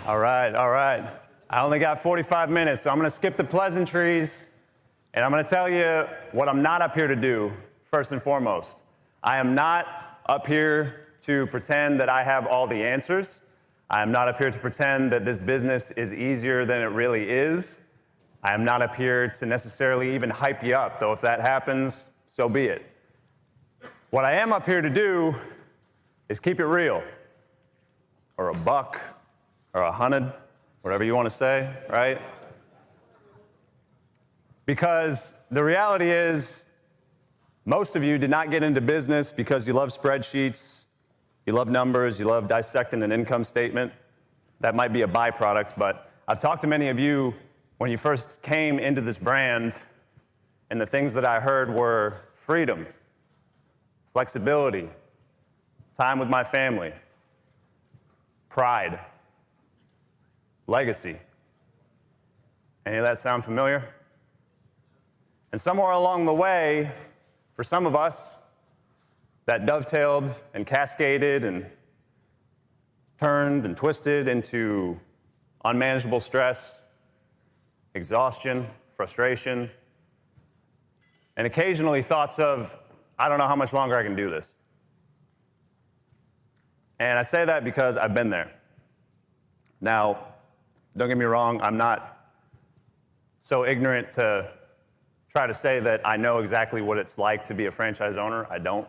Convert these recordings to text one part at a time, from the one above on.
All right, all right. I only got 45 minutes, so I'm going to skip the pleasantries, and I'm going to tell you what I'm not up here to do, first and foremost. I am not up here to pretend that I have all the answers. I am not up here to pretend that this business is easier than it really is. I am not up here to necessarily even hype you up, though if that happens, so be it. What I am up here to do is keep it real, or a buck, or 100, whatever you want to say, right? Because the reality is, most of you did not get into business because you love spreadsheets, you love numbers, you love dissecting an income statement. That might be a byproduct, but I've talked to many of you when you first came into this brand, and the things that I heard were freedom, flexibility, time with my family, pride, legacy. Any of that sound familiar? And somewhere along the way, for some of us, that dovetailed and cascaded and turned and twisted into unmanageable stress, exhaustion, frustration, and occasionally thoughts of, I don't know how much longer I can do this. And I say that because I've been there. Now, don't get me wrong, I'm not so ignorant to try to say that I know exactly what it's like to be a franchise owner. I don't.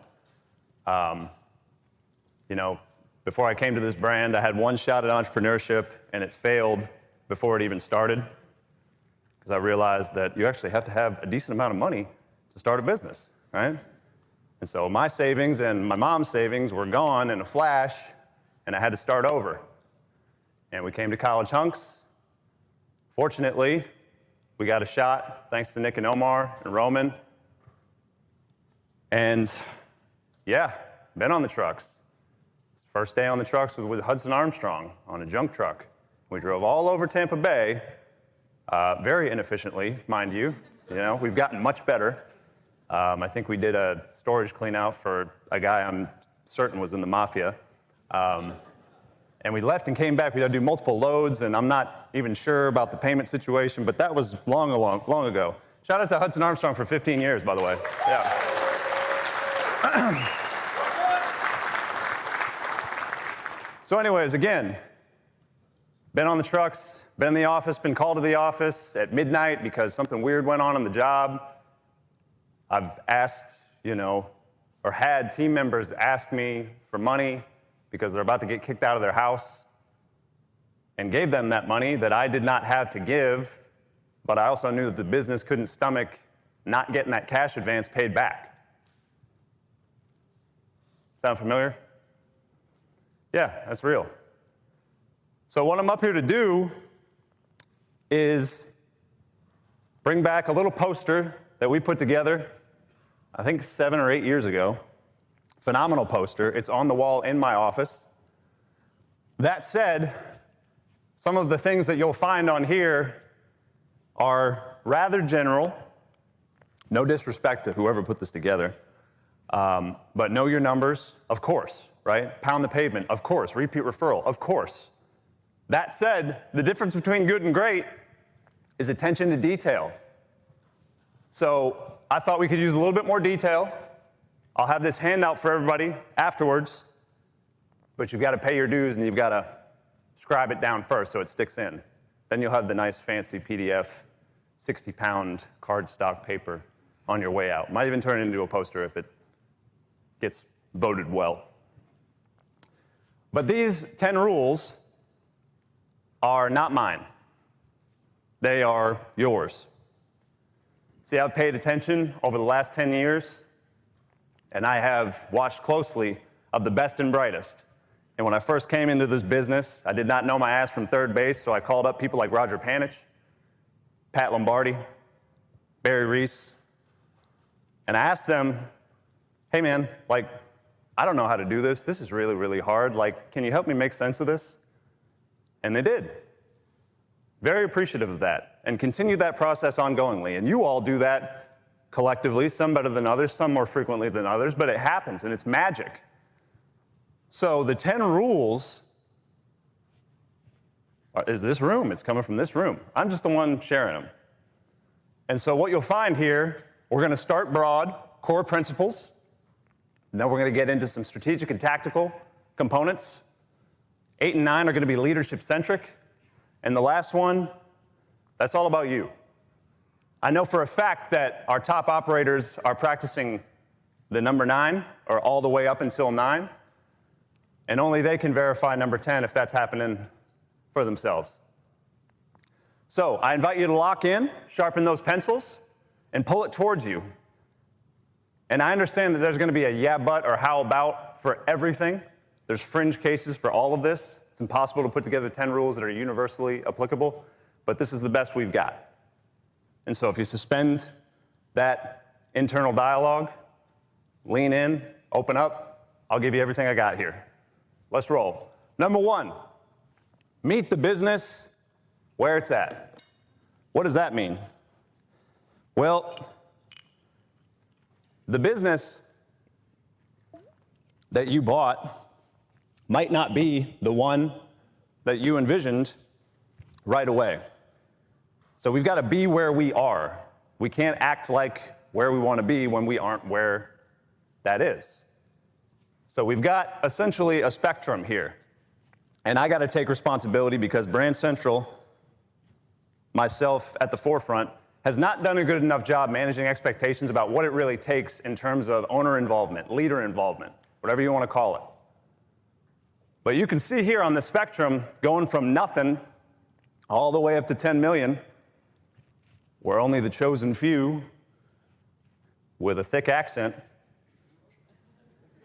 Before I came to this brand, I had one shot at entrepreneurship, and it failed before it even started, because I realized that you actually have to have a decent amount of money to start a business, right? And so my savings and my mom's savings were gone in a flash, and I had to start over. And we came to College Hunks. Fortunately, we got a shot, thanks to Nick and Omar and Roman. And yeah, been on the trucks. First day on the trucks was with Hudson Armstrong on a junk truck. We drove all over Tampa Bay, very inefficiently, mind you. We've gotten much better. I think we did a storage clean out for a guy I'm certain was in the mafia. And we left and came back. We had to do multiple loads, and I'm not even sure about the payment situation, but that was long ago. Shout out to Hudson Armstrong for 15 years, by the way. Yeah. So anyways, again, been on the trucks, been in the office, been called to the office at midnight because something weird went on the job. I've asked, or had team members ask me for money because they're about to get kicked out of their house, and gave them that money that I did not have to give, but I also knew that the business couldn't stomach not getting that cash advance paid back. Sound familiar? Yeah, that's real. So what I'm up here to do is bring back a little poster that we put together, I think 7 or 8 years ago. Phenomenal poster. It's on the wall in my office. That said, some of the things that you'll find on here are rather general. No disrespect to whoever put this together. But know your numbers, of course, right? Pound the pavement, of course. Repeat referral, of course. That said, the difference between good and great is attention to detail. So I thought we could use a little bit more detail. I'll have this handout for everybody afterwards, but you've got to pay your dues and you've got to scribe it down first so it sticks in. Then you'll have the nice fancy PDF, 60-pound cardstock paper on your way out. Might even turn it into a poster if it gets voted well. But these 10 rules are not mine. They are yours. See, I've paid attention over the last 10 years, and I have watched closely of the best and brightest. And when I first came into this business, I did not know my ass from third base, so I called up people like Roger Panich, Pat Lombardi, Barry Reese, and I asked them, hey man, I don't know how to do this. This is really, really hard. Can you help me make sense of this? And they did. Very appreciative of that, and continue that process ongoingly. And you all do that collectively, some better than others, some more frequently than others, but it happens, and it's magic. So the 10 rules is this room. It's coming from this room. I'm just the one sharing them. And so what you'll find here, we're going to start broad, core principles. And then we're going to get into some strategic and tactical components. 8 and 9 are going to be leadership-centric. And the last one, that's all about you. I know for a fact that our top operators are practicing the number 9, or all the way up until 9, and only they can verify number 10 if that's happening for themselves. So I invite you to lock in, sharpen those pencils, and pull it towards you. And I understand that there's going to be a yeah, but, or how about for everything. There's fringe cases for all of this. It's impossible to put together 10 rules that are universally applicable, but this is the best we've got. And so if you suspend that internal dialogue, lean in, open up, I'll give you everything I got here. Let's roll. Number 1, meet the business where it's at. What does that mean? Well, the business that you bought might not be the one that you envisioned right away. So we've got to be where we are. We can't act like where we want to be when we aren't where that is. So we've got essentially a spectrum here. And I got to take responsibility because Brand Central, myself at the forefront, has not done a good enough job managing expectations about what it really takes in terms of owner involvement, leader involvement, whatever you want to call it. But you can see here on the spectrum, going from nothing all the way up to 10 million, where only the chosen few with a thick accent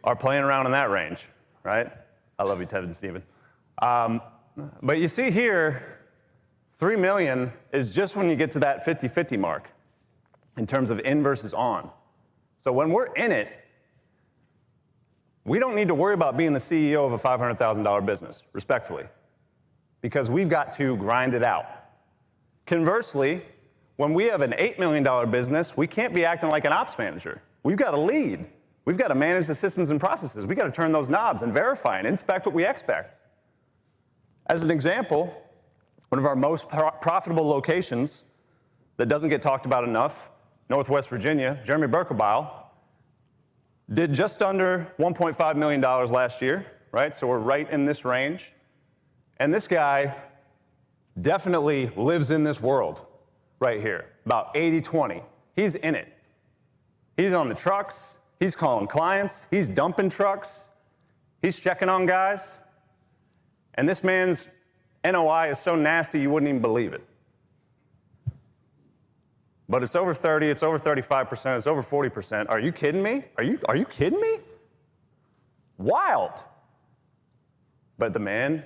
are playing around in that range, right? I love you, Ted and Steven. But you see here, 3 million is just when you get to that 50-50 mark in terms of in versus on. So when we're in it, we don't need to worry about being the CEO of a $500,000 business, respectfully, because we've got to grind it out. Conversely, when we have an $8 million business, we can't be acting like an ops manager. We've got to lead. We've got to manage the systems and processes. We've got to turn those knobs and verify and inspect what we expect. As an example, one of our most profitable locations that doesn't get talked about enough, Northwest Virginia, Jeremy Berkebile, did just under $1.5 million last year, right? So we're right in this range. And this guy definitely lives in this world right here, about 80-20. He's in it. He's on the trucks. He's calling clients. He's dumping trucks. He's checking on guys. And this man's NOI is so nasty you wouldn't even believe it. But it's over 30, it's over 35%, it's over 40%. Are you kidding me? Are you kidding me? Wild. But the man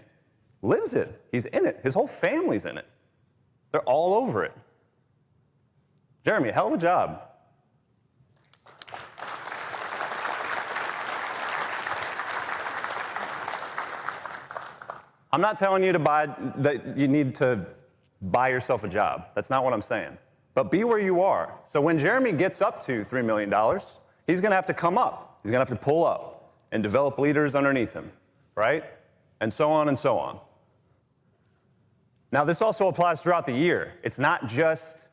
lives it. He's in it. His whole family's in it. They're all over it. Jeremy, hell of a job. I'm not telling you that you need to buy yourself a job. That's not what I'm saying. But be where you are. So when Jeremy gets up to $3 million, he's going to have to come up. He's going to have to pull up and develop leaders underneath him, right? And so on and so on. Now, this also applies throughout the year. It's not just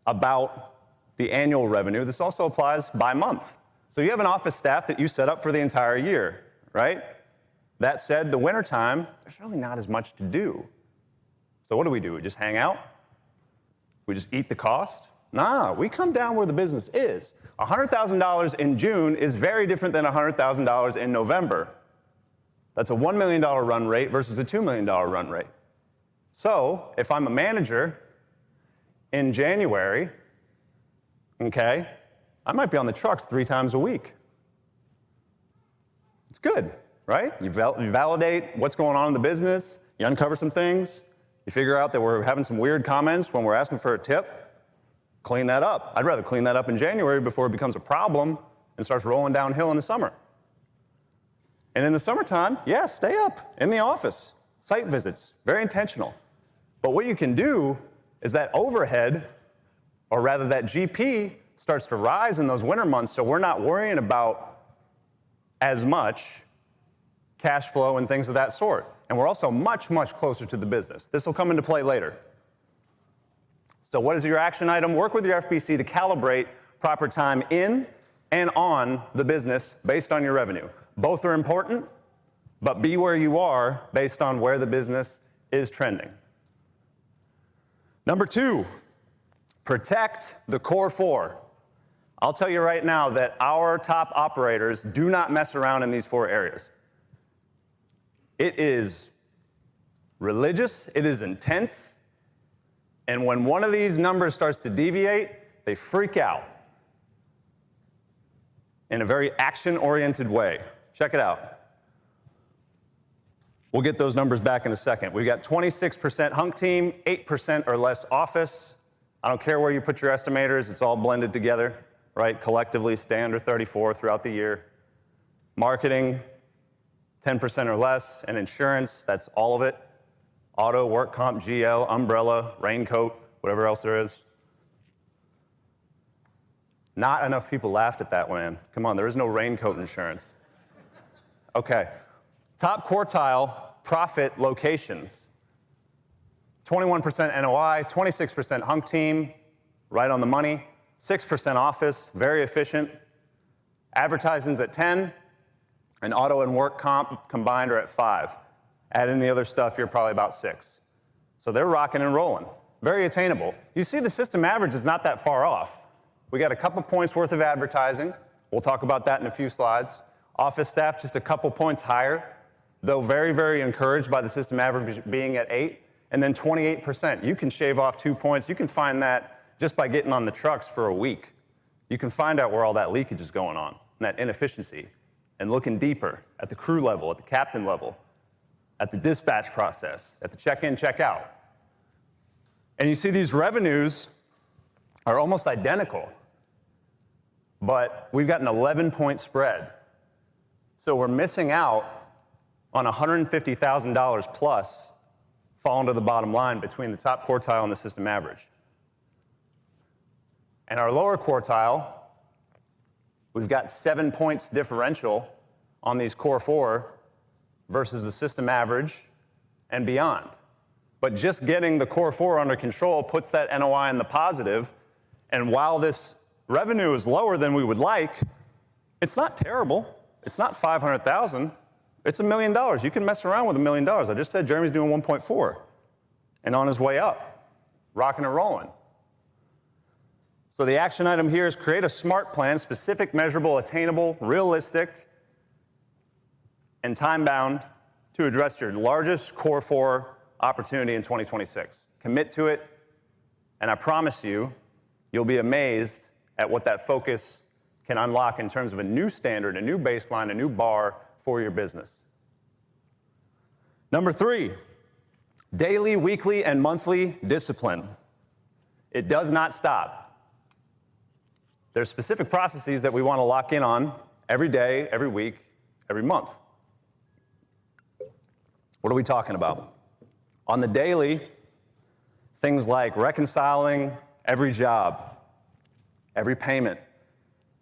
about the annual revenue. This also applies by month. So you have an office staff that you set up for the entire year, right? That said, the wintertime, there's really not as much to do. So what do? We just hang out? We just eat the cost? Nah, we come down where the business is. $100,000 in June is very different than $100,000 in November. That's a $1 million run rate versus a $2 million run rate. So if I'm a manager in January, okay, I might be on the trucks 3 times a week. It's good, right? You validate what's going on in the business, you uncover some things, you figure out that we're having some weird comments when we're asking for a tip, clean that up. I'd rather clean that up in January before it becomes a problem and starts rolling downhill in the summer. And in the summertime, yeah, stay up in the office, site visits, very intentional. But what you can do is that overhead, or rather that GP, starts to rise in those winter months, so we're not worrying about as much cash flow and things of that sort. and we're also much, much closer to the business. This will come into play later. So what is your action item? Work with your FBC to calibrate proper time in and on the business based on your revenue. Both are important, but be where you are based on where the business is trending. Number 2, protect the core 4. I'll tell you right now that our top operators do not mess around in these 4 areas. It is religious, it is intense, and when one of these numbers starts to deviate, they freak out in a very action-oriented way. Check it out. We'll get those numbers back in a second. We've got 26% hunk team, 8% or less office. I don't care where you put your estimators, it's all blended together, right? Collectively, stay under 34 throughout the year. Marketing, 10% or less, and insurance, that's all of it. Auto, work comp, GL, umbrella, raincoat, whatever else there is. Not enough people laughed at that one. Come on, there is no raincoat insurance. Okay. Top quartile profit locations. 21% NOI, 26% hunk team, right on the money. 6% office, very efficient. Advertising's at 10, and auto and work comp combined are at 5. Add in the other stuff, you're probably about 6. So they're rocking and rolling. Very attainable. You see the system average is not that far off. We got a couple points worth of advertising. We'll talk about that in a few slides. Office staff just a couple points higher, though very, very encouraged by the system average being at 8. And then 28%. You can shave off 2 points. You can find that just by getting on the trucks for a week. You can find out where all that leakage is going on, and that inefficiency, and looking deeper at the crew level, at the captain level, at the dispatch process, at the check-in, check-out. And you see these revenues are almost identical, but we've got an 11-point spread. So we're missing out on $150,000 plus falling to the bottom line between the top quartile and the system average. And our lower quartile, we've got 7 points differential on these core 4 versus the system average and beyond. But just getting the core 4 under control puts that NOI in the positive, and while this revenue is lower than we would like, it's not terrible. It's not $500,000. It's $1 million. You can mess around with $1 million. I just said Jeremy's doing 1.4 and on his way up, rocking and rolling. So the action item here is create a SMART plan, specific, measurable, attainable, realistic, and time-bound to address your largest core 4 opportunity in 2026. Commit to it, and I promise you, you'll be amazed at what that focus can unlock in terms of a new standard, a new baseline, a new bar for your business. Number 3, daily, weekly, and monthly discipline. It does not stop. There's specific processes that we want to lock in on every day, every week, every month. What are we talking about? On the daily, things like reconciling every job, every payment,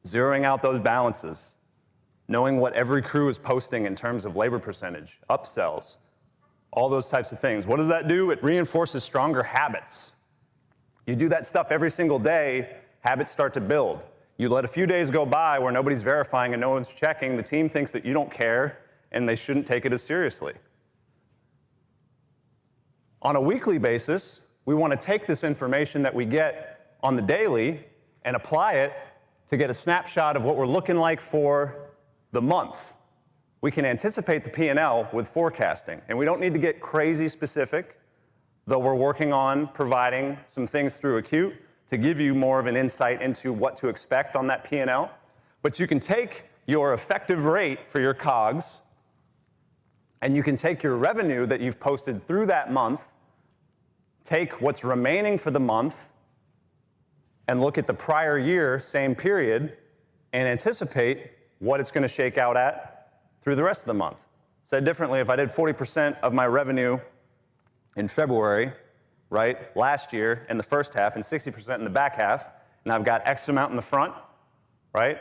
zeroing out those balances, knowing what every crew is posting in terms of labor percentage, upsells, all those types of things. What does that do? It reinforces stronger habits. You do that stuff every single day, habits start to build. You let a few days go by where nobody's verifying and no one's checking, the team thinks that you don't care and they shouldn't take it as seriously. On a weekly basis, we want to take this information that we get on the daily and apply it to get a snapshot of what we're looking like for the month. We can anticipate the P&L with forecasting, and we don't need to get crazy specific, though we're working on providing some things through Acute to give you more of an insight into what to expect on that P&L. But you can take your effective rate for your COGS, and you can take your revenue that you've posted through that month, take what's remaining for the month, and look at the prior year, same period, and anticipate what it's going to shake out at through the rest of the month. Said differently, if I did 40% of my revenue in February, right, last year in the first half and 60% in the back half, and I've got X amount in the front, right,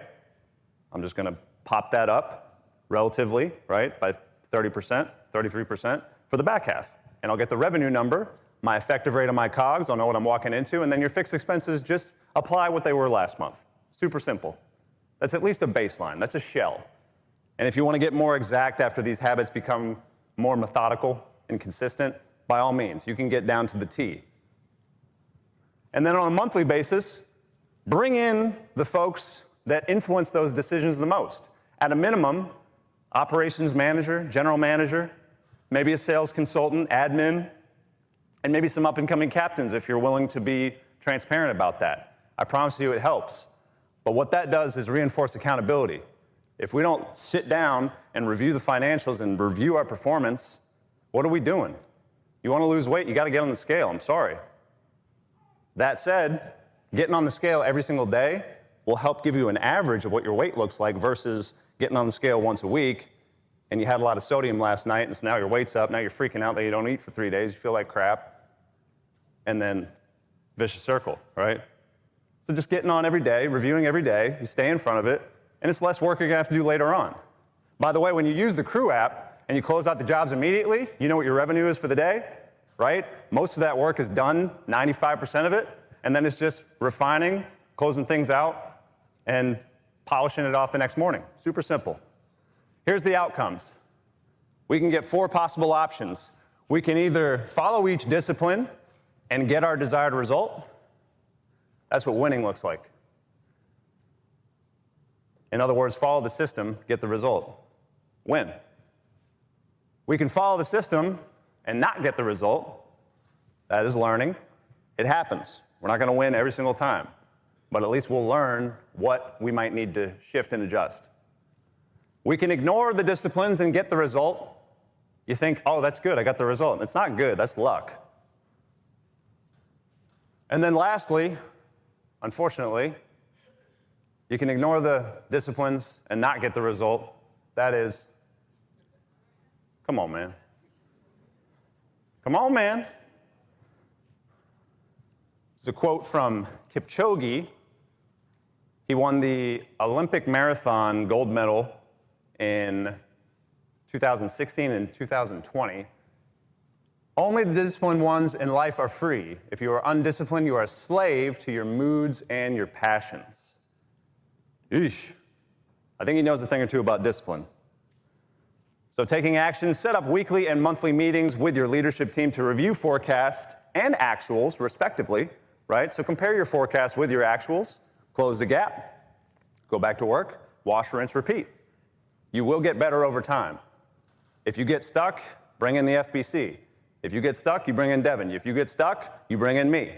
I'm just going to pop that up relatively, right, by 30%, 33%, for the back half. And I'll get the revenue number, my effective rate on my COGS, I'll know what I'm walking into, and then your fixed expenses just apply what they were last month. Super simple. That's at least a baseline. That's a shell. And if you want to get more exact after these habits become more methodical and consistent, by all means, you can get down to the T. And then on a monthly basis, bring in the folks that influence those decisions the most. At a minimum, operations manager, general manager, maybe a sales consultant, admin, and maybe some up-and-coming captains if you're willing to be transparent about that. I promise you it helps. But what that does is reinforce accountability. If we don't sit down and review the financials and review our performance, what are we doing? You want to lose weight, you got to get on the scale. I'm sorry. That said, getting on the scale every single day will help give you an average of what your weight looks like versus getting on the scale once a week and you had a lot of sodium last night and so now your weight's up, now you're freaking out that you don't eat for 3 days, you feel like crap, and then vicious circle, right? So just getting on every day, reviewing every day, you stay in front of it, and it's less work you're gonna have to do later on. By the way, when you use the Crew app and you close out the jobs immediately, you know what your revenue is for the day, right? Most of that work is done, 95% of it, and then it's just refining, closing things out, and polishing it off the next morning. Super simple. Here's the outcomes. We can get 4 possible options. We can either follow each discipline and get our desired result. That's what winning looks like. In other words, follow the system, get the result. Win. We can follow the system and not get the result. That is learning. It happens. We're not going to win every single time, but at least we'll learn what we might need to shift and adjust. We can ignore the disciplines and get the result. You think, oh, that's good, I got the result. It's not good, that's luck. And then lastly, unfortunately, you can ignore the disciplines and not get the result. That is, come on, man. Come on, man. It's a quote from Kipchoge. He won the Olympic marathon gold medal in 2016 and 2020. Only the disciplined ones in life are free. If you are undisciplined, you are a slave to your moods and your passions. Eesh. I think he knows a thing or two about discipline. So taking action, set up weekly and monthly meetings with your leadership team to review forecast and actuals, respectively, right? So compare your forecast with your actuals, close the gap, go back to work, wash, rinse, repeat. You will get better over time. If you get stuck, bring in the FBC. If you get stuck, you bring in Devin. If you get stuck, you bring in me.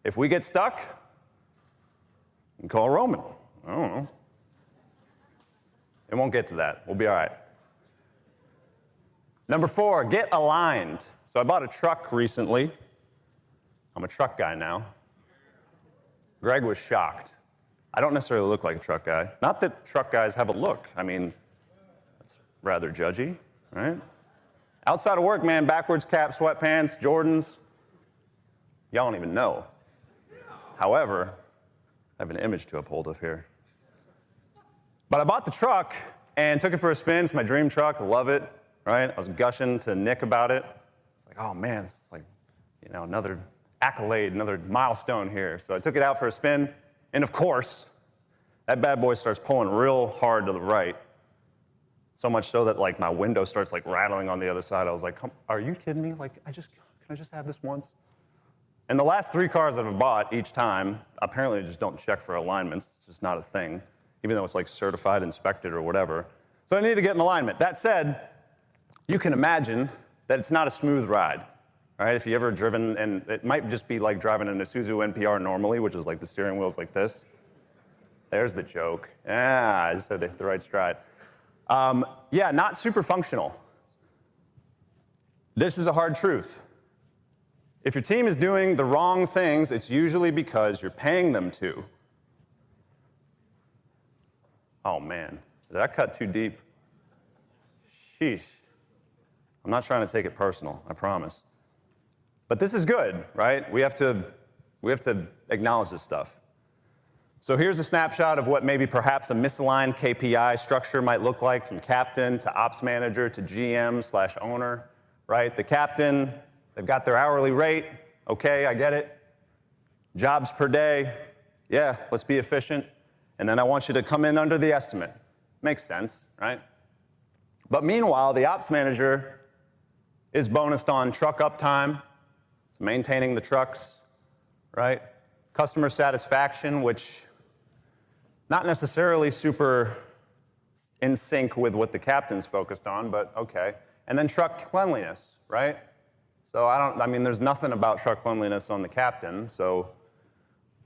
If we get stuck, you can call Roman. I don't know. It won't get to that. We'll be all right. Number 4, get aligned. So I bought a truck recently. I'm a truck guy now. Greg was shocked. I don't necessarily look like a truck guy. Not that truck guys have a look. I mean, that's rather judgy, right? Outside of work, man, backwards cap, sweatpants, Jordans. Y'all don't even know. However, I have an image to uphold up here. But I bought the truck and took it for a spin. It's my dream truck. I love it, right? I was gushing to Nick about it. It's like, oh man, it's like, you know, another accolade, another milestone here. So I took it out for a spin. And of course, that bad boy starts pulling real hard to the right. So much so that like my window starts like rattling on the other side. I was like, are you kidding me? Like, can I just have this once? And the last 3 cars that I've bought each time, apparently just don't check for alignments. It's just not a thing, even though it's like certified, inspected, or whatever. So I need to get in alignment. That said, you can imagine that it's not a smooth ride. All right, if you've ever driven, and it might just be like driving an Isuzu NPR normally, which is like the steering wheel's like this. There's the joke. I just had to hit the right stride. Yeah, not super functional. This is a hard truth. If your team is doing the wrong things, it's usually because you're paying them to. Oh man, did I cut too deep? Sheesh. I'm not trying to take it personal, I promise. But this is good, right? We have to acknowledge this stuff. So here's a snapshot of what maybe perhaps a misaligned KPI structure might look like from captain to ops manager to GM/owner, right? The captain, they've got their hourly rate. Okay, I get it. Jobs per day. Yeah, let's be efficient. And then I want you to come in under the estimate. Makes sense, right? But meanwhile, the ops manager is bonused on truck uptime, maintaining the trucks, right? Customer satisfaction, which not necessarily super in sync with what the captain's focused on, but okay. And then truck cleanliness, right? So I mean, there's nothing about truck cleanliness on the captain, so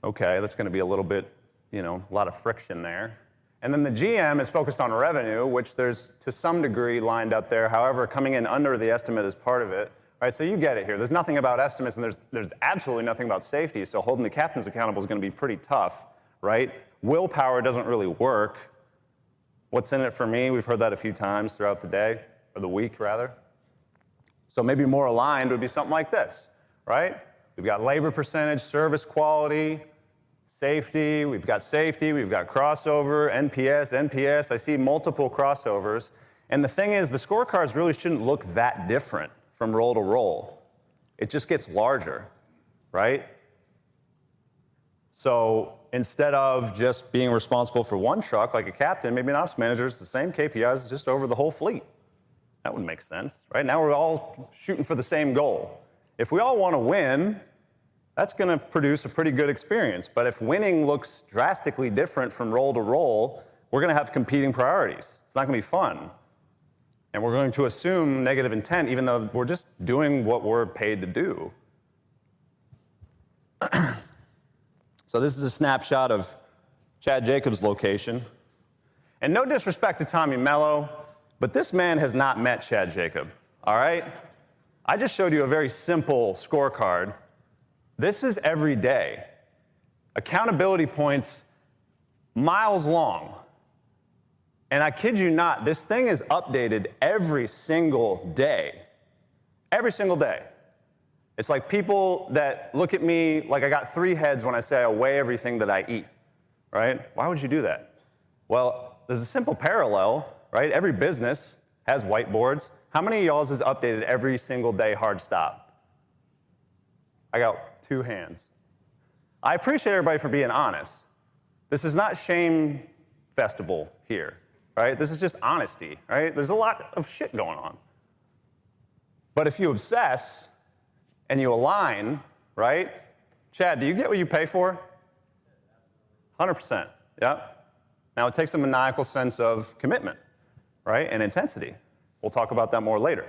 okay, that's gonna be a little bit, a lot of friction there. And then the GM is focused on revenue, which there's to some degree lined up there. However, coming in under the estimate is part of it. Right, so you get it here. There's nothing about estimates, and there's absolutely nothing about safety, so holding the captains accountable is going to be pretty tough, right? Willpower doesn't really work. What's in it for me? We've heard that a few times throughout the day, or the week, rather. So maybe more aligned would be something like this, right? We've got labor percentage, service quality, safety. We've got crossover, NPS. I see multiple crossovers. And the thing is, the scorecards really shouldn't look that different from role to role. It just gets larger, right? So instead of just being responsible for one truck like a captain, maybe an ops manager is the same KPIs just over the whole fleet. That would make sense, right? Now we're all shooting for the same goal. If we all want to win, that's going to produce a pretty good experience. But if winning looks drastically different from role to role, we're going to have competing priorities. It's not going to be fun. And we're going to assume negative intent, even though we're just doing what we're paid to do. So this is a snapshot of Chad Jacobs' location. And no disrespect to Tommy Mello, but this man has not met Chad Jacob, all right? I just showed you a very simple scorecard. This is every day. Accountability points miles long. And I kid you not, this thing is updated every single day. Every single day. It's like people that look at me like I got 3 heads when I say I weigh everything that I eat, right? Why would you do that? Well, there's a simple parallel, right? Every business has whiteboards. How many of y'all's is updated every single day, hard stop? I got 2 hands. I appreciate everybody for being honest. This is not shame festival here. Right? This is just honesty, right? There's a lot of shit going on. But if you obsess and you align, right? Chad, do you get what you pay for? 100%, yeah? Now it takes a maniacal sense of commitment, right? And intensity. We'll talk about that more later.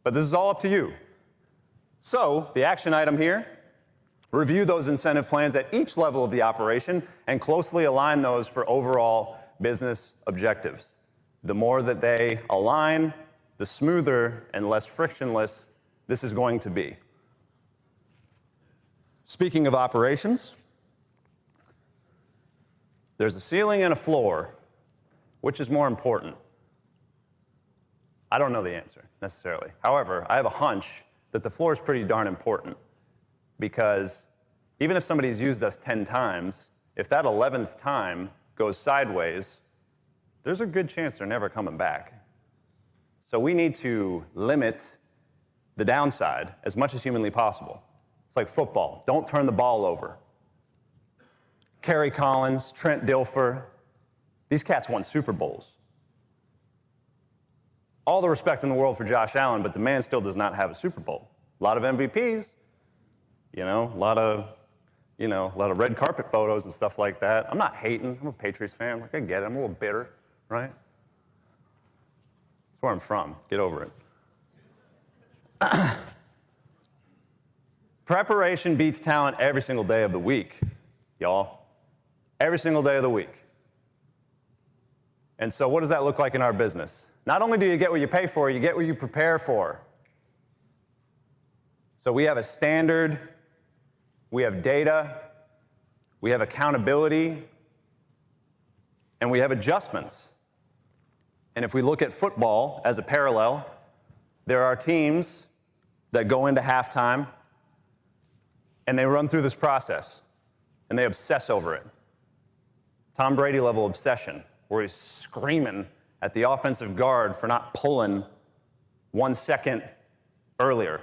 But this is all up to you. So the action item here, review those incentive plans at each level of the operation and closely align those for overall business objectives. The more that they align, the smoother and less frictionless this is going to be. Speaking of operations, there's a ceiling and a floor. Which is more important? I don't know the answer necessarily. However, I have a hunch that the floor is pretty darn important because even if somebody's used us 10 times, if that 11th time goes sideways, there's a good chance they're never coming back. So we need to limit the downside as much as humanly possible. It's like football. Don't turn the ball over. Kerry Collins, Trent Dilfer, these cats won Super Bowls. All the respect in the world for Josh Allen, but the man still does not have a Super Bowl. A lot of MVPs, a lot of red carpet photos and stuff like that. I'm not hating. I'm a Patriots fan. Like, I get it. I'm a little bitter, right? That's where I'm from. Get over it. Preparation beats talent every single day of the week, y'all. Every single day of the week. And so what does that look like in our business? Not only do you get what you pay for, you get what you prepare for. So we have a standard, we have data, we have accountability, and we have adjustments. And if we look at football as a parallel, there are teams that go into halftime and they run through this process and they obsess over it. Tom Brady level obsession, where he's screaming at the offensive guard for not pulling 1 second earlier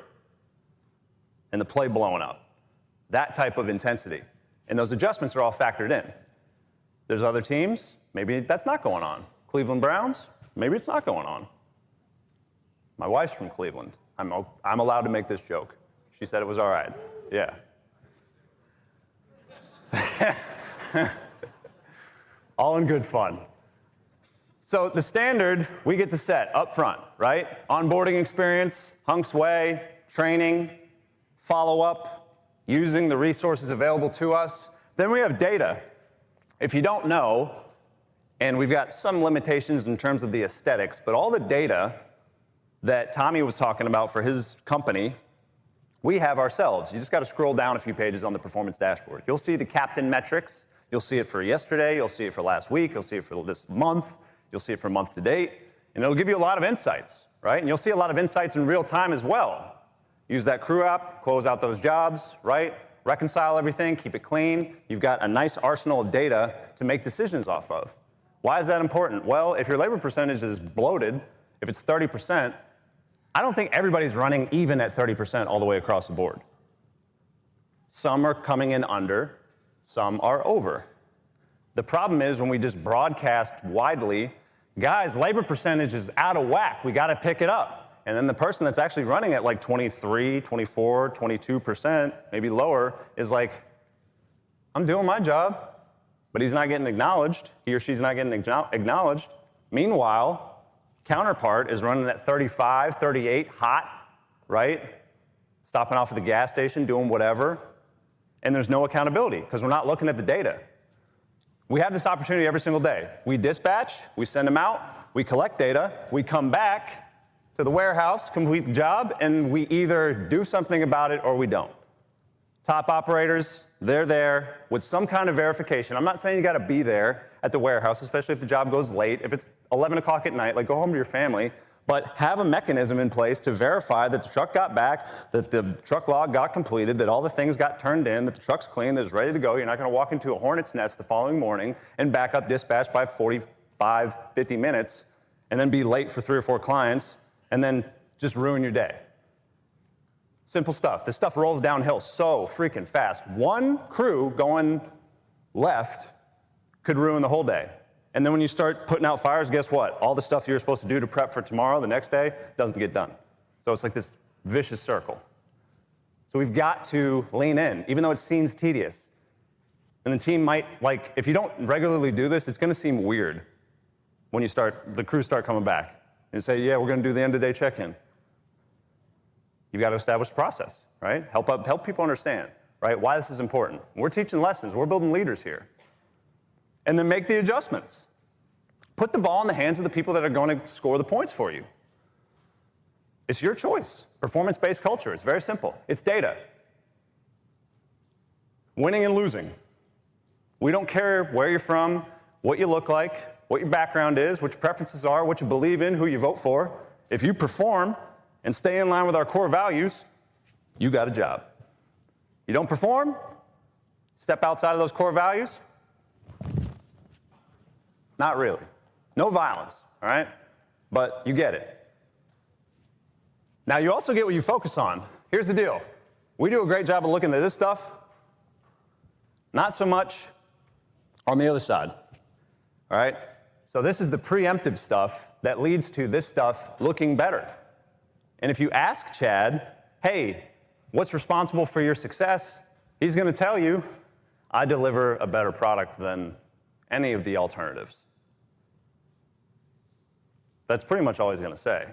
and the play blowing up. That type of intensity. And those adjustments are all factored in. There's other teams, maybe that's not going on. Cleveland Browns, maybe it's not going on. My wife's from Cleveland. I'm allowed to make this joke. She said it was all right. Yeah. All in good fun. So the standard we get to set up front, right? Onboarding experience, Hunk's Way, training, follow-up, using the resources available to us. Then we have data. If you don't know, and we've got some limitations in terms of the aesthetics, but all the data that Tommy was talking about for his company, we have ourselves. You just got to scroll down a few pages on the performance dashboard. You'll see the captain metrics. You'll see it for yesterday. You'll see it for last week. You'll see it for this month. You'll see it for month to date. And it'll give you a lot of insights, right? And you'll see a lot of insights in real time as well. Use that crew app, close out those jobs, right? Reconcile everything, keep it clean. You've got a nice arsenal of data to make decisions off of. Why is that important? Well, if your labor percentage is bloated, if it's 30%, I don't think everybody's running even at 30% all the way across the board. Some are coming in under, some are over. The problem is when we just broadcast widely, guys, labor percentage is out of whack. We got to pick it up. And then the person that's actually running at like 23, 24, 22%, maybe lower, is like, I'm doing my job, but he's not getting acknowledged. He or she's not getting acknowledged. Meanwhile, counterpart is running at 35, 38, hot, right? Stopping off at the gas station, doing whatever. And there's no accountability because we're not looking at the data. We have this opportunity every single day. We dispatch, we send them out, we collect data, we come back to the warehouse, complete the job, and we either do something about it or we don't. Top operators, they're there with some kind of verification. I'm not saying you got to be there at the warehouse, especially if the job goes late. If it's 11 o'clock at night, like go home to your family, but have a mechanism in place to verify that the truck got back, that the truck log got completed, that all the things got turned in, that the truck's clean, that it's ready to go. You're not going to walk into a hornet's nest the following morning and back up dispatch by 45, 50 minutes and then be late for 3 or 4 clients and then just ruin your day. Simple stuff. This stuff rolls downhill so freaking fast. One crew going left could ruin the whole day. And then when you start putting out fires, guess what? All the stuff you're supposed to do to prep for tomorrow, the next day, doesn't get done. So it's like this vicious circle. So we've got to lean in, even though it seems tedious. And the team might, like, if you don't regularly do this, it's going to seem weird when the crews start coming back and say, yeah, we're going to do the end-of-day check-in. You've got to establish a process, right? Help people understand, right, why this is important. We're teaching lessons. We're building leaders here. And then make the adjustments. Put the ball in the hands of the people that are going to score the points for you. It's your choice. Performance-based culture. It's very simple. It's data. Winning and losing. We don't care where you're from, what you look like, what your background is, what your preferences are, what you believe in, who you vote for. If you perform and stay in line with our core values, you got a job. You don't perform, step outside of those core values, not really. No violence, all right? But you get it. Now, you also get what you focus on. Here's the deal. We do a great job of looking at this stuff, not so much on the other side, all right? So this is the preemptive stuff that leads to this stuff looking better. And if you ask Chad, hey, what's responsible for your success? He's going to tell you, I deliver a better product than any of the alternatives. That's pretty much all he's going to say.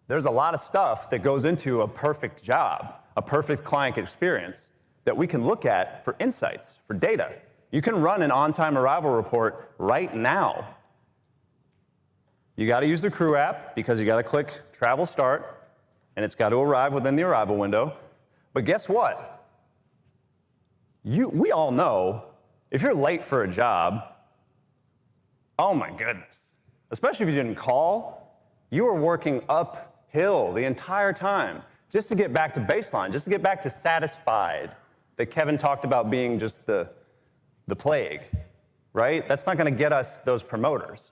There's a lot of stuff that goes into a perfect job, a perfect client experience, that we can look at for insights, for data. You can run an on-time arrival report right now. You got to use the crew app because you got to click travel start, and it's got to arrive within the arrival window. But guess what? We all know if you're late for a job, oh my goodness, especially if you didn't call, you were working uphill the entire time just to get back to baseline, just to get back to satisfied, that Kevin talked about being just the plague, right? That's not going to get us those promoters.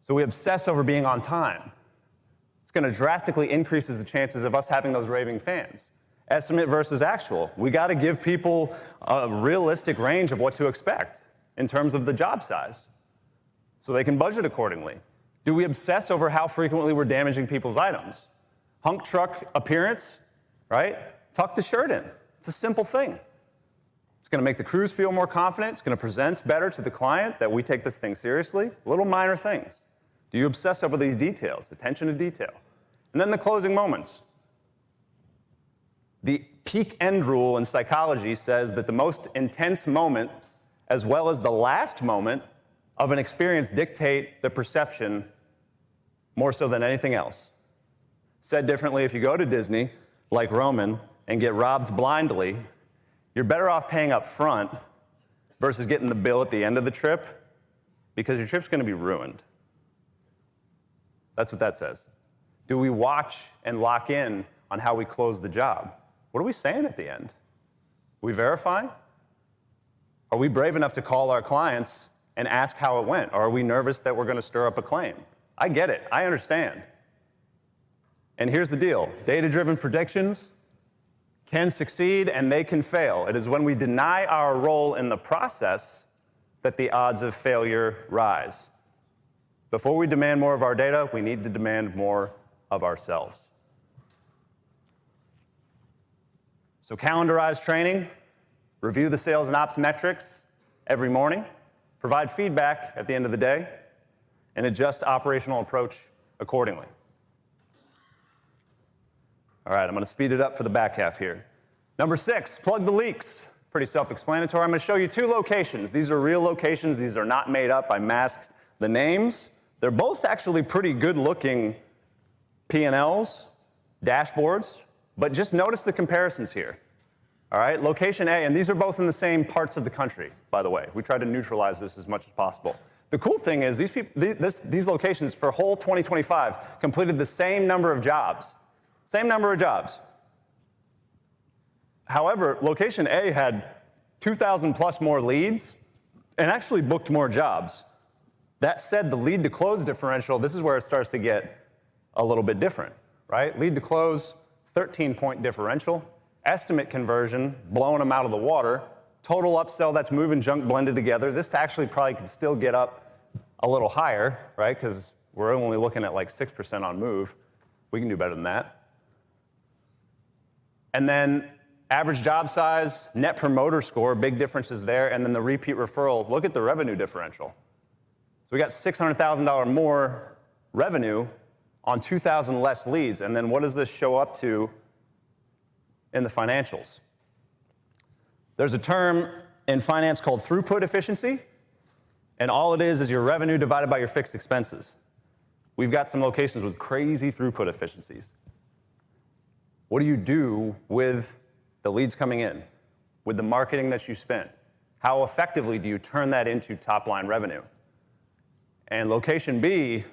So we obsess over being on time. It's going to drastically increase the chances of us having those raving fans. Estimate versus actual. We got to give people a realistic range of what to expect in terms of the job size so they can budget accordingly. Do we obsess over how frequently we're damaging people's items? Hunk truck appearance, right? Tuck the shirt in. It's a simple thing. It's going to make the crews feel more confident. It's going to present better to the client that we take this thing seriously. Little minor things. Do you obsess over these details? Attention to detail. And then the closing moments. The peak end rule in psychology says that the most intense moment, as well as the last moment of an experience, dictate the perception more so than anything else. Said differently, if you go to Disney, like Roman, and get robbed blindly, you're better off paying up front versus getting the bill at the end of the trip, because your trip's going to be ruined. That's what that says. Do we watch and lock in on how we close the job? What are we saying at the end? We verify? Are we brave enough to call our clients and ask how it went? Or are we nervous that we're going to stir up a claim? I get it. I understand. And here's the deal. Data-driven predictions can succeed and they can fail. It is when we deny our role in the process that the odds of failure rise. Before we demand more of our data, we need to demand more of ourselves. So calendarize training, review the sales and ops metrics every morning, provide feedback at the end of the day, and adjust operational approach accordingly. All right, I'm going to speed it up for the back half here. Number 6, plug the leaks. Pretty self-explanatory. I'm going to show you 2 locations. These are real locations. These are not made up. I masked the names. They're both actually pretty good-looking P&Ls, dashboards, but just notice the comparisons here. All right, location A, and these are both in the same parts of the country, by the way. We try to neutralize this as much as possible. The cool thing is these locations for whole 2025 completed the same number of jobs. Same number of jobs. However, location A had 2,000 plus more leads and actually booked more jobs. That said, the lead to close differential, this is where it starts to get a little bit different, right? Lead to close, 13-point differential. Estimate conversion, blowing them out of the water. Total upsell, that's move and junk blended together. This actually probably could still get up a little higher, right? Because we're only looking at like 6% on move. We can do better than that. And then average job size, net promoter score, big differences there, and then the repeat referral. Look at the revenue differential. So we got $600,000 more revenue on 2,000 less leads. And then what does this show up to in the financials? There's a term in finance called throughput efficiency, and all it is your revenue divided by your fixed expenses. We've got some locations with crazy throughput efficiencies. What do you do with the leads coming in, with the marketing that you spent? How effectively do you turn that into top-line revenue? And location B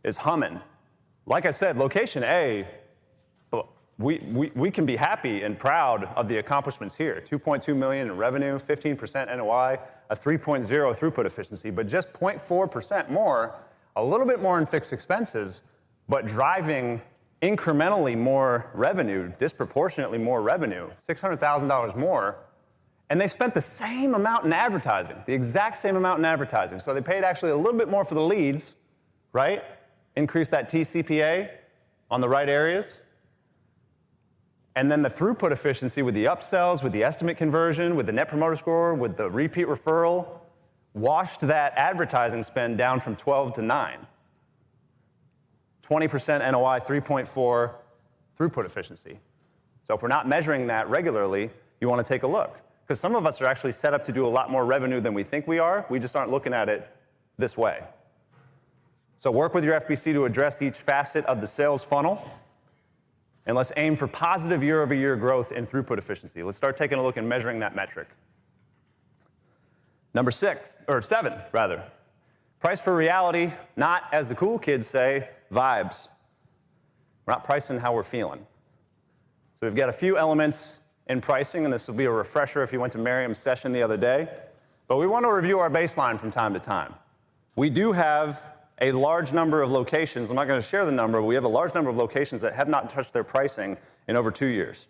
is humming. Like I said, location A, we can be happy and proud of the accomplishments here. 2.2 million in revenue, 15% NOI, a 3.0 throughput efficiency, but just 0.4% more, a little bit more in fixed expenses, but driving incrementally more revenue, disproportionately more revenue, $600,000 more, and they spent the same amount in advertising, the exact same amount in advertising. So they paid actually a little bit more for the leads, right? Increase that TCPA on the right areas. And then the throughput efficiency with the upsells, with the estimate conversion, with the net promoter score, with the repeat referral, washed that advertising spend down from 12 to 9. 20% NOI, 3.4 throughput efficiency. So if we're not measuring that regularly, you want to take a look. Because some of us are actually set up to do a lot more revenue than we think we are. We just aren't looking at it this way. So work with your FBC to address each facet of the sales funnel. And let's aim for positive year-over-year growth in throughput efficiency. Let's start taking a look and measuring that metric. Number 7, price for reality, not, as the cool kids say, vibes. We're not pricing how we're feeling. So we've got a few elements in pricing, and this will be a refresher if you went to Miriam's session the other day. But we want to review our baseline from time to time. We do have a large number of locations, I'm not going to share the number, but we have a large number of locations that have not touched their pricing in over 2 years.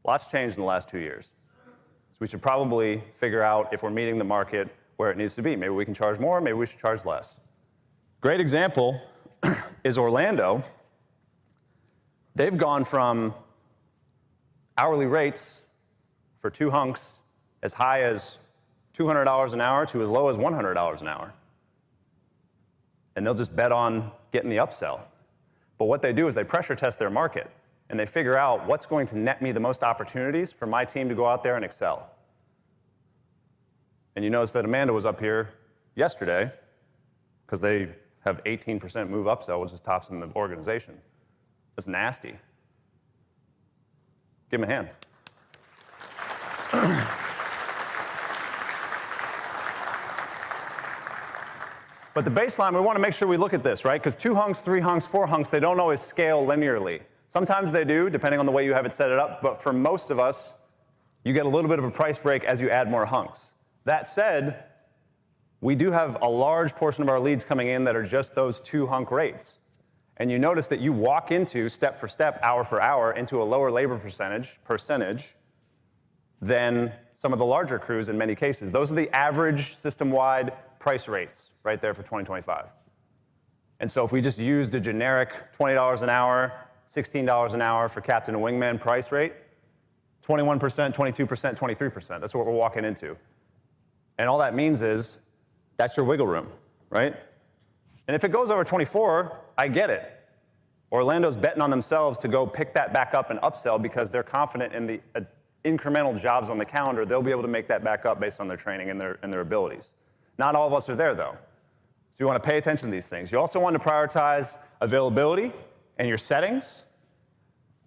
Lots changed in the last 2 years. So we should probably figure out if we're meeting the market where it needs to be. Maybe we can charge more, maybe we should charge less. Great example is Orlando. They've gone from hourly rates for 2 hunks as high as $200 an hour to as low as $100 an hour. And they'll just bet on getting the upsell. But what they do is they pressure test their market, and they figure out what's going to net me the most opportunities for my team to go out there and excel. And you notice that Amanda was up here yesterday because they have 18% move upsell, which is tops in the organization. That's nasty. Give them a hand. But the baseline, we want to make sure we look at this, right? Because 2 hunks, 3 hunks, 4 hunks, they don't always scale linearly. Sometimes they do, depending on the way you have it set it up, but for most of us, you get a little bit of a price break as you add more hunks. That said, we do have a large portion of our leads coming in that are just those 2 hunk rates. And you notice that you walk into, step for step, hour for hour, into a lower labor percentage than some of the larger crews in many cases. Those are the average system-wide price rates right there for 2025. And so if we just used a generic $20 an hour, $16 an hour for captain and wingman price rate, 21%, 22%, 23%. That's what we're walking into. And all that means is that's your wiggle room, right? And if it goes over 24, I get it. Orlando's betting on themselves to go pick that back up and upsell because they're confident in the incremental jobs on the calendar. They'll be able to make that back up based on their training and their abilities. Not all of us are there, though. So you want to pay attention to these things. You also want to prioritize availability and your settings.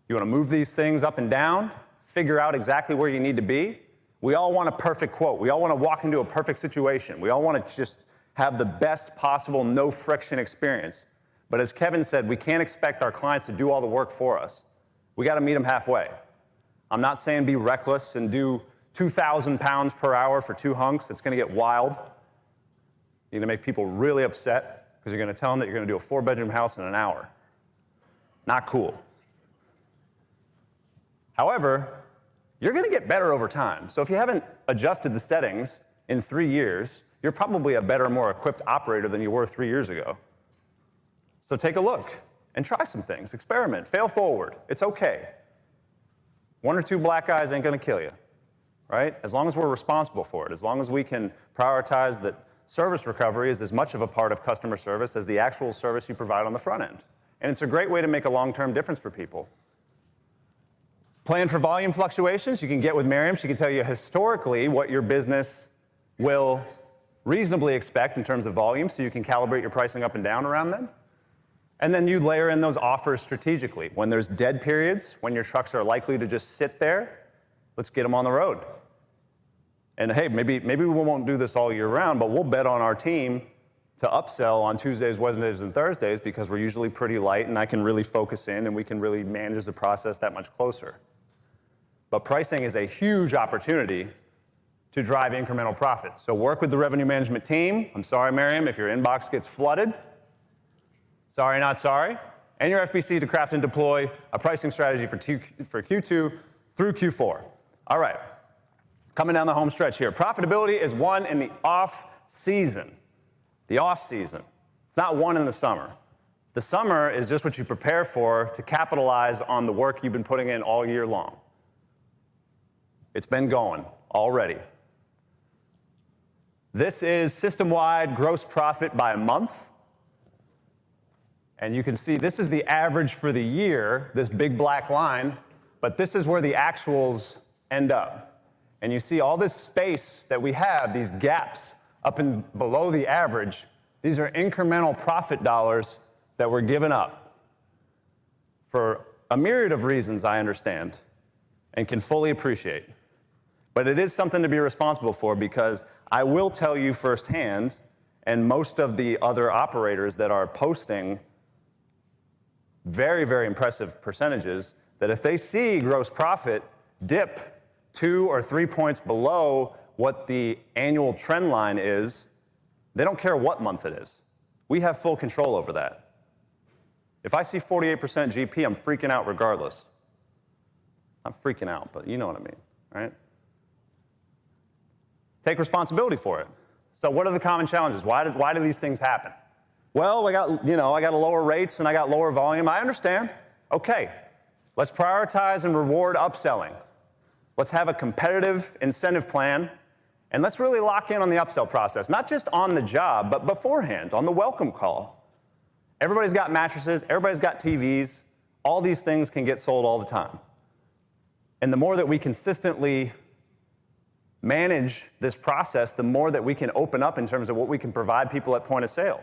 You want to move these things up and down, figure out exactly where you need to be. We all want a perfect quote. We all want to walk into a perfect situation. We all want to just have the best possible no friction experience. But as Kevin said, we can't expect our clients to do all the work for us. We got to meet them halfway. I'm not saying be reckless and do 2,000 pounds per hour for 2 hunks. It's going to get wild. You're going to make people really upset because you're going to tell them that you're going to do a 4-bedroom house in an hour. Not cool. However, you're going to get better over time. So if you haven't adjusted the settings in 3 years, you're probably a better, more equipped operator than you were 3 years ago. So take a look and try some things. Experiment. Fail forward. It's okay. 1 or 2 black eyes ain't going to kill you, right? As long as we're responsible for it, as long as we can prioritize that service recovery is as much of a part of customer service as the actual service you provide on the front end. And it's a great way to make a long-term difference for people. Plan for volume fluctuations. You can get with Miriam. She can tell you historically what your business will reasonably expect in terms of volume, so you can calibrate your pricing up and down around them. And then you layer in those offers strategically. When there's dead periods, when your trucks are likely to just sit there, let's get them on the road. And hey, maybe we won't do this all year round, but we'll bet on our team to upsell on Tuesdays, Wednesdays, and Thursdays because we're usually pretty light and I can really focus in and we can really manage the process that much closer. But pricing is a huge opportunity to drive incremental profit. So work with the revenue management team. I'm sorry, Miriam, if your inbox gets flooded. Sorry, not sorry. And your FBC to craft and deploy a pricing strategy for Q2 through Q4. All right. Coming down the home stretch here. Profitability is won in the off season. The off season. It's not won in the summer. The summer is just what you prepare for to capitalize on the work you've been putting in all year long. It's been going already. This is system-wide gross profit by a month. And you can see this is the average for the year, this big black line, but this is where the actuals end up. And you see all this space that we have, these gaps up and below the average, these are incremental profit dollars that we're giving up for a myriad of reasons, I understand, and can fully appreciate. But it is something to be responsible for because I will tell you firsthand, and most of the other operators that are posting very, very impressive percentages, that if they see gross profit dip 2 or 3 points below what the annual trend line is, they don't care what month it is. We have full control over that. If I see 48% GP, I'm freaking out regardless. I'm freaking out, but you know what I mean, right? Take responsibility for it. So what are the common challenges? Why do these things happen? Well, I got lower rates and I got lower volume. I understand. Okay, let's prioritize and reward upselling. Let's have a competitive incentive plan, and let's really lock in on the upsell process, not just on the job, but beforehand, on the welcome call. Everybody's got mattresses, everybody's got TVs. All these things can get sold all the time. And the more that we consistently manage this process, the more that we can open up in terms of what we can provide people at point of sale.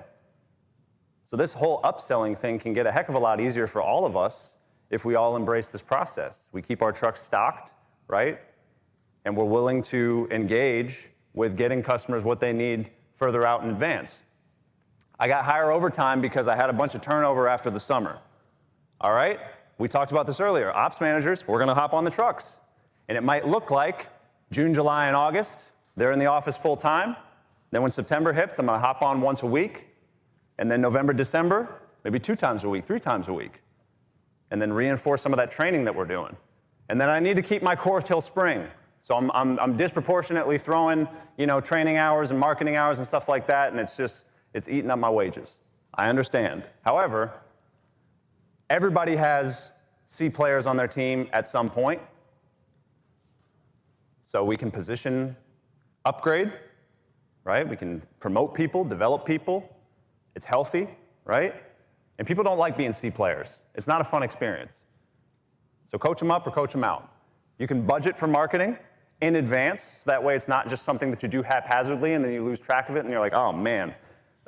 So this whole upselling thing can get a heck of a lot easier for all of us if we all embrace this process. We keep our trucks stocked, right? And we're willing to engage with getting customers what they need further out in advance. I got higher overtime because I had a bunch of turnover after the summer. All right? We talked about this earlier. Ops managers, we're going to hop on the trucks. And it might look like June, July, and August, they're in the office full time. Then when September hits, I'm going to hop on once a week. And then November, December, maybe 2 times a week, 3 times a week. And then reinforce some of that training that we're doing. And then I need to keep my core till spring. So I'm disproportionately throwing, training hours and marketing hours and stuff like that, and it's eating up my wages. I understand. However, everybody has C players on their team at some point. So we can position upgrade, right? We can promote people, develop people. It's healthy, right? And people don't like being C players. It's not a fun experience. So coach them up or coach them out. You can budget for marketing in advance, so that way it's not just something that you do haphazardly and then you lose track of it and you're like, oh man,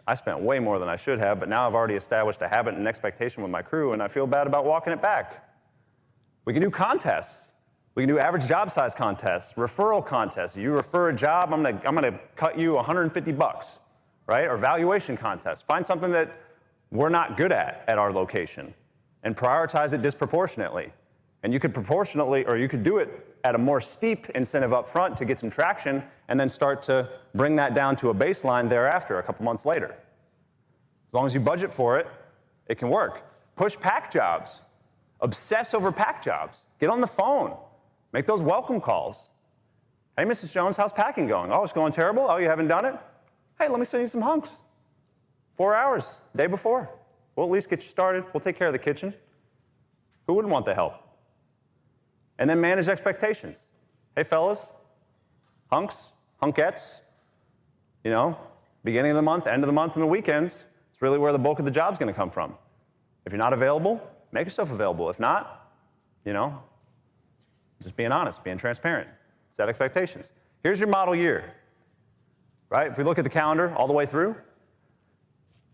I spent way more than I should have, but now I've already established a habit and an expectation with my crew and I feel bad about walking it back. We can do contests. We can do average job size contests, referral contests. You refer a job, I'm gonna cut you $150, right? Or valuation contests. Find something that we're not good at our location and prioritize it disproportionately. And you could proportionately, or you could do it at a more steep incentive up front to get some traction and then start to bring that down to a baseline thereafter a couple months later. As long as you budget for it, it can work. Push pack jobs. Obsess over pack jobs. Get on the phone. Make those welcome calls. Hey, Mrs. Jones, how's packing going? Oh, it's going terrible? Oh, you haven't done it? Hey, let me send you some hunks. 4 hours, day before. We'll at least get you started. We'll take care of the kitchen. Who wouldn't want the help? And then manage expectations. Hey, fellas, hunks, hunkettes, beginning of the month, end of the month, and the weekends, it's really where the bulk of the job's going to come from. If you're not available, make yourself available. If not, just being honest, being transparent, set expectations. Here's your model year, right? If we look at the calendar all the way through,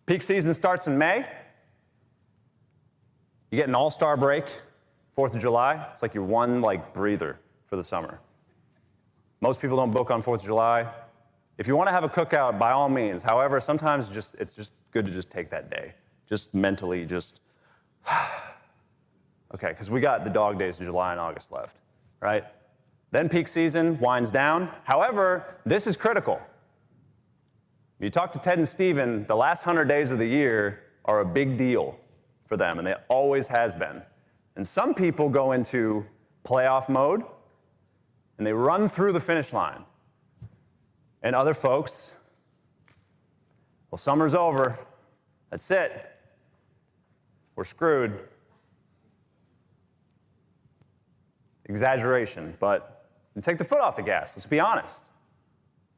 peak season starts in May. You get an all-star break, 4th of July. It's like your one breather for the summer. Most people don't book on 4th of July. If you want to have a cookout, by all means. However, sometimes it's just good to just take that day. Just mentally, okay, because we got the dog days of July and August left, right? Then peak season winds down. However, this is critical. You talk to Ted and Steven, the last 100 days of the year are a big deal for them, and they always has been. And some people go into playoff mode, and they run through the finish line. And other folks, well, summer's over. That's it. We're screwed. Exaggeration, but take the foot off the gas. Let's be honest.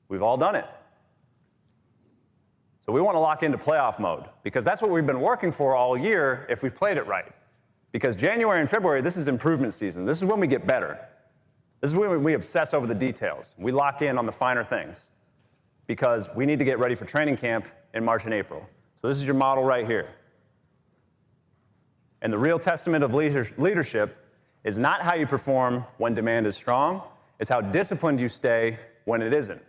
We've all done it. So we want to lock into playoff mode because that's what we've been working for all year if we've played it right. Because January and February, this is improvement season. This is when we get better. This is when we obsess over the details. We lock in on the finer things because we need to get ready for training camp in March and April. So this is your model right here. And the real testament of leadership is not how you perform when demand is strong, it's how disciplined you stay when it isn't.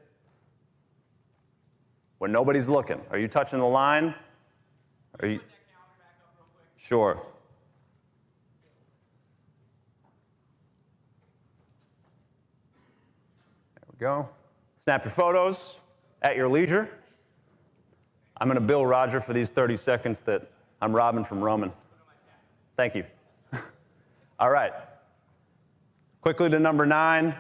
When nobody's looking. Are you touching the line? Are you? Sure. There we go. Snap your photos at your leisure. I'm going to bill Roger for these 30 seconds that I'm robbing from Roman. Thank you. All right. Quickly to number 9.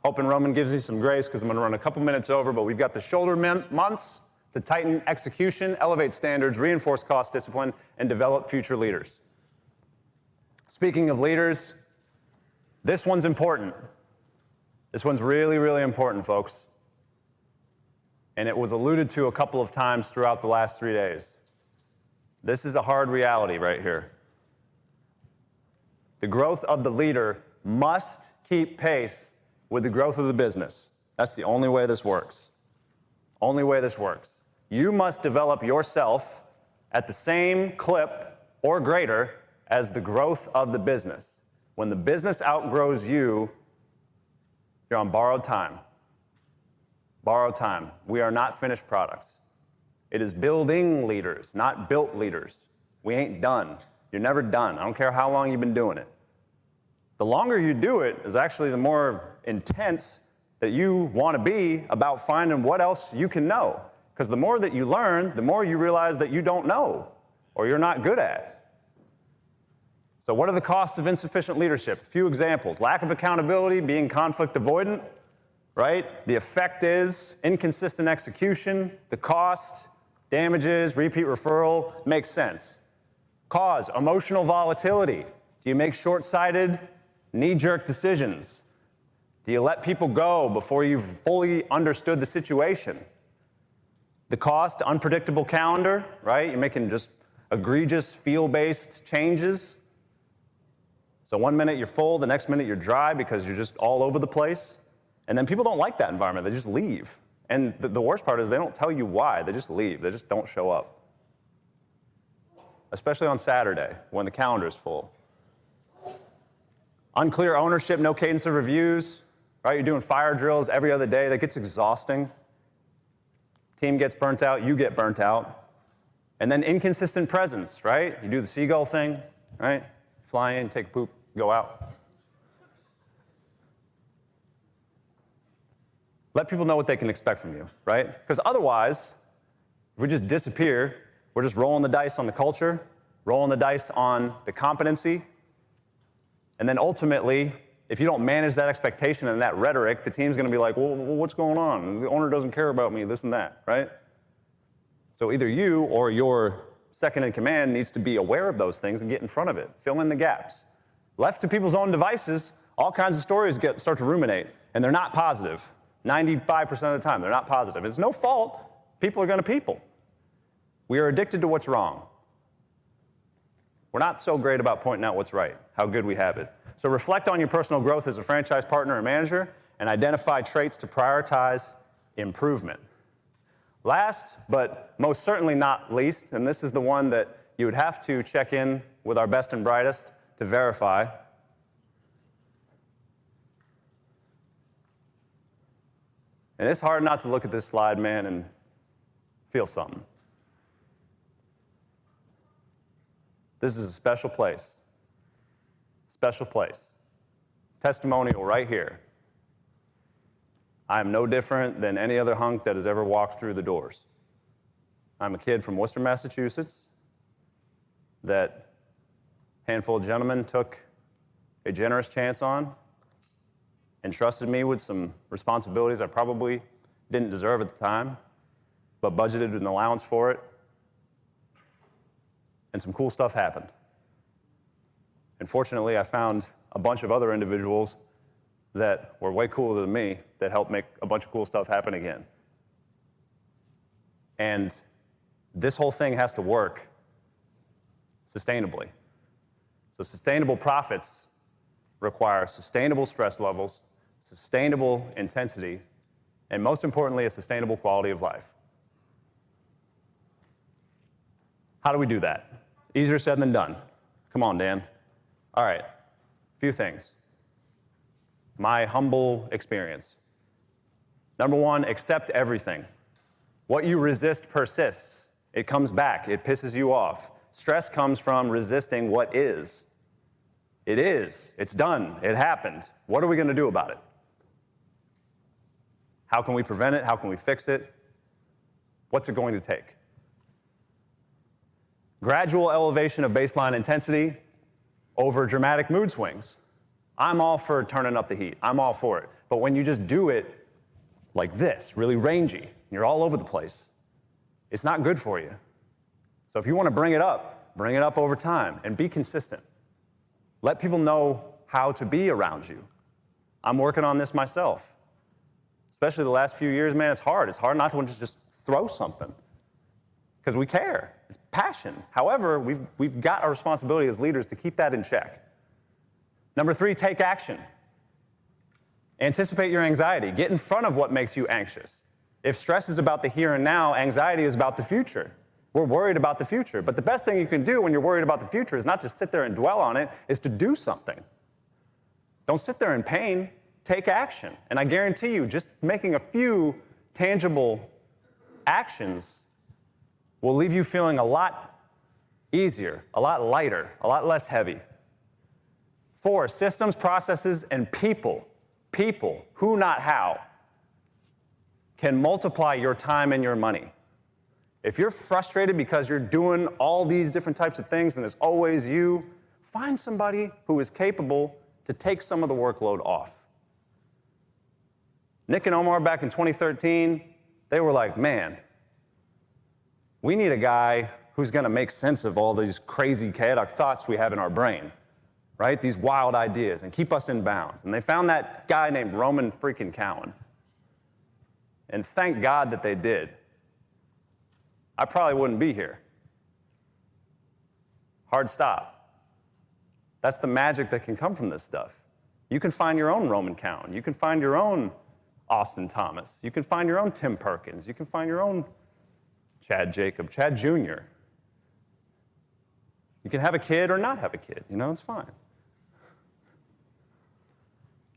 Hoping Roman gives you some grace because I'm going to run a couple minutes over, but we've got the shoulder months to tighten execution, elevate standards, reinforce cost discipline, and develop future leaders. Speaking of leaders, this one's important. This one's really, really important, folks. And it was alluded to a couple of times throughout the last 3 days. This is a hard reality right here. The growth of the leader must keep pace with the growth of the business. That's the only way this works. Only way this works. You must develop yourself at the same clip or greater as the growth of the business. When the business outgrows you, you're on borrowed time. Borrowed time. We are not finished products. It is building leaders, not built leaders. We ain't done. You're never done. I don't care how long you've been doing it. The longer you do it is actually the more intense that you want to be about finding what else you can know. Because the more that you learn, the more you realize that you don't know or you're not good at. So what are the costs of insufficient leadership? A few examples. Lack of accountability, being conflict avoidant, right? The effect is inconsistent execution. The cost, damages, repeat referral, makes sense. Cause, emotional volatility. Do you make short-sighted, knee-jerk decisions? Do you let people go before you've fully understood the situation? The cost, unpredictable calendar, right? You're making just egregious feel-based changes. So 1 minute you're full, the next minute you're dry because you're just all over the place. And then people don't like that environment. They just leave. And the worst part is they don't tell you why. They just leave. They just don't show up. Especially on Saturday when the calendar is full. Unclear ownership, no cadence of reviews, right? You're doing fire drills every other day. That gets exhausting. Team gets burnt out, you get burnt out. And then inconsistent presence, right? You do the seagull thing, right? Fly in, take a poop, go out. Let people know what they can expect from you, right? Because otherwise, if we just disappear, we're just rolling the dice on the culture, rolling the dice on the competency. And then ultimately, if you don't manage that expectation and that rhetoric, the team's going to be like, well, what's going on? The owner doesn't care about me, this and that, right? So either you or your second in command needs to be aware of those things and get in front of it. Fill in the gaps. Left to people's own devices, all kinds of stories start to ruminate, and they're not positive. 95% of the time, they're not positive. It's no fault. People are going to people. We are addicted to what's wrong. We're not so great about pointing out what's right, how good we have it. So reflect on your personal growth as a franchise partner and manager and identify traits to prioritize improvement. Last, but most certainly not least, and this is the one that you would have to check in with our best and brightest to verify. And it's hard not to look at this slide, man, and feel something. This is a special place. Special place. Testimonial right here. I am no different than any other hunk that has ever walked through the doors. I'm a kid from Worcester, Massachusetts, that a handful of gentlemen took a generous chance on and trusted me with some responsibilities I probably didn't deserve at the time, but budgeted an allowance for it, and some cool stuff happened. And fortunately, I found a bunch of other individuals that were way cooler than me that helped make a bunch of cool stuff happen again. And this whole thing has to work sustainably. So sustainable profits require sustainable stress levels, sustainable intensity, and most importantly, a sustainable quality of life. How do we do that? Easier said than done. Come on, Dan. All right, a few things. My humble experience. Number one, accept everything. What you resist persists. It comes back. It pisses you off. Stress comes from resisting what is. It is. It's done. It happened. What are we going to do about it? How can we prevent it? How can we fix it? What's it going to take? Gradual elevation of baseline intensity over dramatic mood swings. I'm all for turning up the heat. I'm all for it. But when you just do it like this, really rangy, you're all over the place, it's not good for you. So if you want to bring it up over time and be consistent. Let people know how to be around you. I'm working on this myself. Especially the last few years, man, it's hard. It's hard not to just throw something because we care. It's passion. However, we've got our responsibility as leaders to keep that in check. Number 3, take action. Anticipate your anxiety. Get in front of what makes you anxious. If stress is about the here and now, anxiety is about the future. We're worried about the future. But the best thing you can do when you're worried about the future is not just sit there and dwell on it, is to do something. Don't sit there in pain. Take action. And I guarantee you, just making a few tangible actions will leave you feeling a lot easier, a lot lighter, a lot less heavy. 4, systems, processes, and people. People, who, not how, can multiply your time and your money. If you're frustrated because you're doing all these different types of things and it's always you, find somebody who is capable to take some of the workload off. Nick and Omar back in 2013, they were like, man, we need a guy who's going to make sense of all these crazy, chaotic thoughts we have in our brain, right? These wild ideas, and keep us in bounds. And they found that guy named Roman freaking Cowan. And thank God that they did. I probably wouldn't be here. Hard stop. That's the magic that can come from this stuff. You can find your own Roman Cowan. You can find your own Austin Thomas. You can find your own Tim Perkins. You can find your own Chad Jacob, Chad Jr. You can have a kid or not have a kid. It's fine.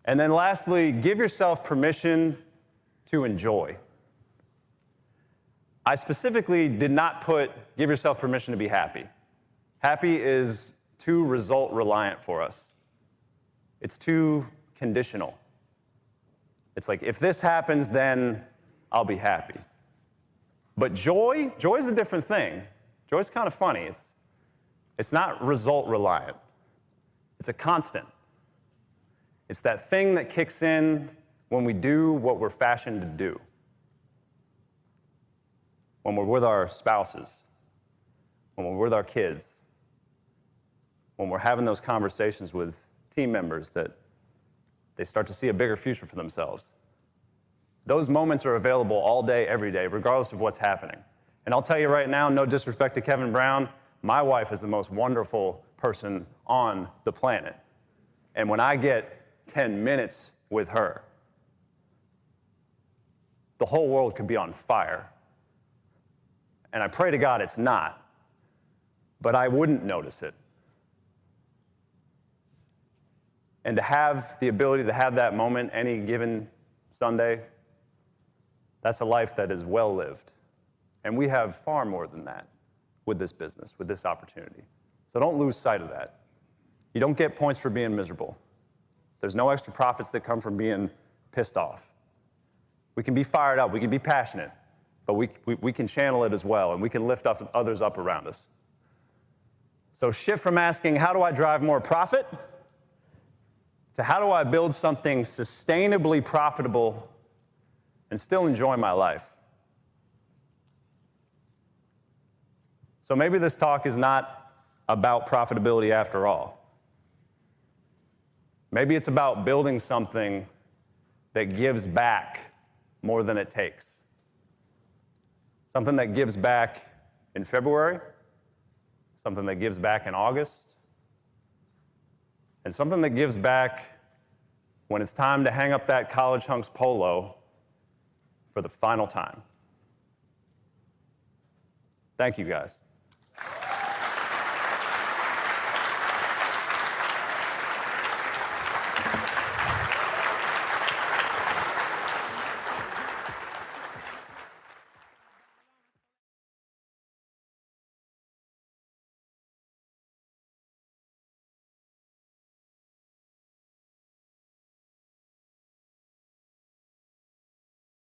And then lastly, give yourself permission to enjoy. I specifically did not put give yourself permission to be happy. Happy is too result reliant for us. It's too conditional. It's like, if this happens, then I'll be happy. But joy is a different thing. Joy's kind of funny. It's not result reliant. It's a constant. It's that thing that kicks in when we do what we're fashioned to do. When we're with our spouses, when we're with our kids, when we're having those conversations with team members that they start to see a bigger future for themselves. Those moments are available all day, every day, regardless of what's happening. And I'll tell you right now, no disrespect to Kevin Brown, my wife is the most wonderful person on the planet. And when I get 10 minutes with her, the whole world could be on fire. And I pray to God it's not, but I wouldn't notice it. And to have the ability to have that moment any given Sunday, that's a life that is well lived. And we have far more than that with this business, with this opportunity. So don't lose sight of that. You don't get points for being miserable. There's no extra profits that come from being pissed off. We can be fired up, we can be passionate, but we can channel it as well, and we can lift others up around us. So shift from asking, how do I drive more profit, to how do I build something sustainably profitable and still enjoy my life? So maybe this talk is not about profitability after all. Maybe it's about building something that gives back more than it takes. Something that gives back in February, something that gives back in August, and something that gives back when it's time to hang up that College Hunks polo for the final time. Thank you, guys.